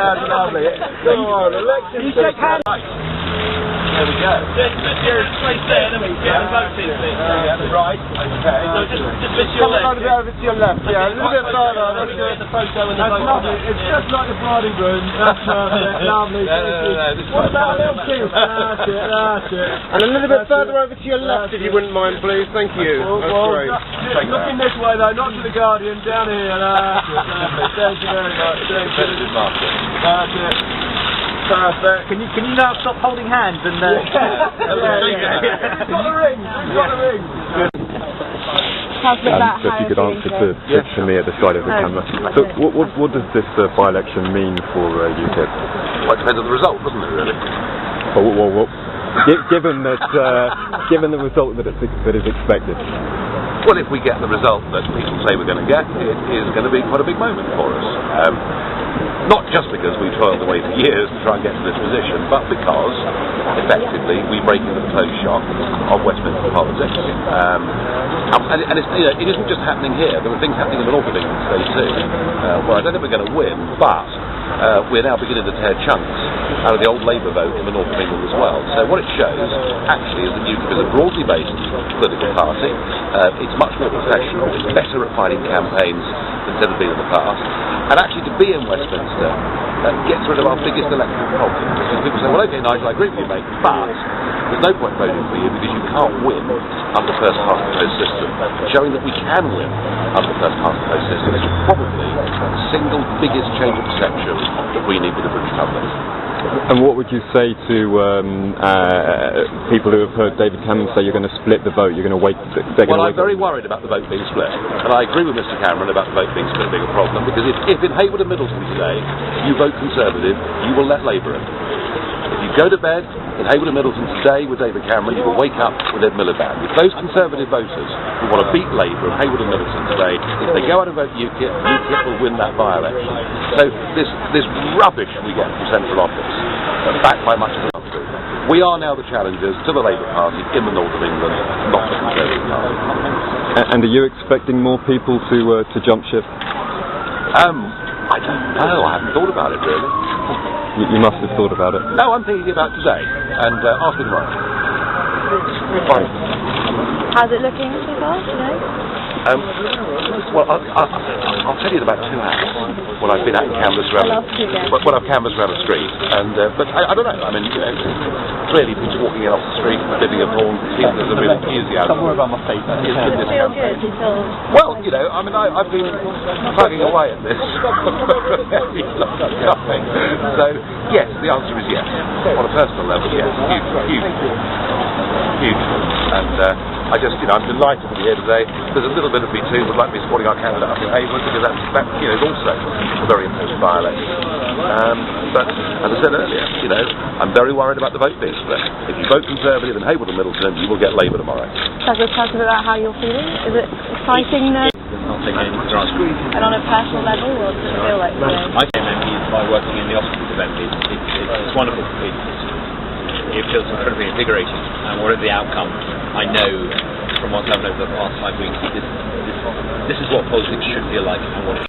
That's lovely. Come on, election. You shake hands. There we go. You're place there, don't we? Yeah, right. Okay. So just your left. Over to your left. Yeah, a little bit further. That's good. The photo and the lovely. It's just like the bride and groom. That's lovely. What about a little kiss? That's it. And a little bit further over to your left, if you wouldn't mind, please. Thank you. That's great. Looking this way though, not to the Guardian. Down here. That's it. Thank you very much. Thank you. That's it. Perfect. Can you now stop holding hands and You've got the ring. If you could answer to me at the side of the camera. So what does this by-election mean for UKIP? Well, it depends on the result, doesn't it, really? Given the result that is expected. Well, if we get the result that people say we're going to get, it is going to be quite a big moment for us. Not just because we toiled away for years to try and get to this position, but because, effectively, we break into the closed shop of Westminster politics. And it's, it isn't just happening here. There are things happening in the north of England today too, where I don't think we're going to win, but we're now beginning to tear chunks out of the old Labour vote in the north of England as well. So what it shows, actually, is that UKIP is a broadly based political party. It's much more professional. It's better at fighting campaigns than it's ever been in the past. And actually, to be in Westminster gets rid of our biggest electoral problem. Because people say, well, OK, Nigel, I agree with you, mate, but there's no point voting for you because you can't win under the first past the post system. Showing that we can win under the first past the post system is probably the single biggest change of perception that we need with the British public. And what would you say to people who have heard David Cameron say you're going to split the vote, you're going to wait? Well, I'm very worried about the vote being split. And I agree with Mr Cameron about the vote being split being a problem, because if in Haywood and Middleton today you vote Conservative, you will let Labour in. If you go to bed in Haywood and Middleton today with David Cameron, you will wake up with Ed Miliband. If those Conservative voters who want to beat Labour in Haywood and Middleton today, if they go out and vote UKIP, UKIP will win that by-election. So this rubbish we get from central office, backed by much of the country, we are now the challengers to the Labour Party in the north of England, not the Conservative Party. And are you expecting more people to jump ship? I don't know. I haven't thought about it really. You must have thought about it. No, I'm thinking about today, and ask me tomorrow. Fine. How's it looking so far, do you know? Well, I'll tell you in about 2 hours when I've been out and canvassed around. When I've canvassed around the street, and but I don't know. I mean, clearly people walking in off the street, bidding a horn, seems there's a real enthusiasm. Don't worry about my face. Does it feel good? Well, I mean, I've been plugging away at this for a very long time. So yes, the answer is yes. On a personal level, yes, huge, and I just, I'm delighted to be here today. There's a little bit of me too would like to be supporting our candidate up in Haywood, because that is also a very important by-election. But as I said earlier, I'm very worried about the vote being split. If you vote Conservative in Haywood and Middleton, you will get Labour tomorrow. Tell us a bit about how you're feeling. Is it exciting now? And on a personal level, or does it feel like? I came in by working in the hospital event. It's wonderful. It feels incredibly invigorating, and whatever the outcome, I know from what's happened over the past 5 weeks, this is what politics should feel like and what it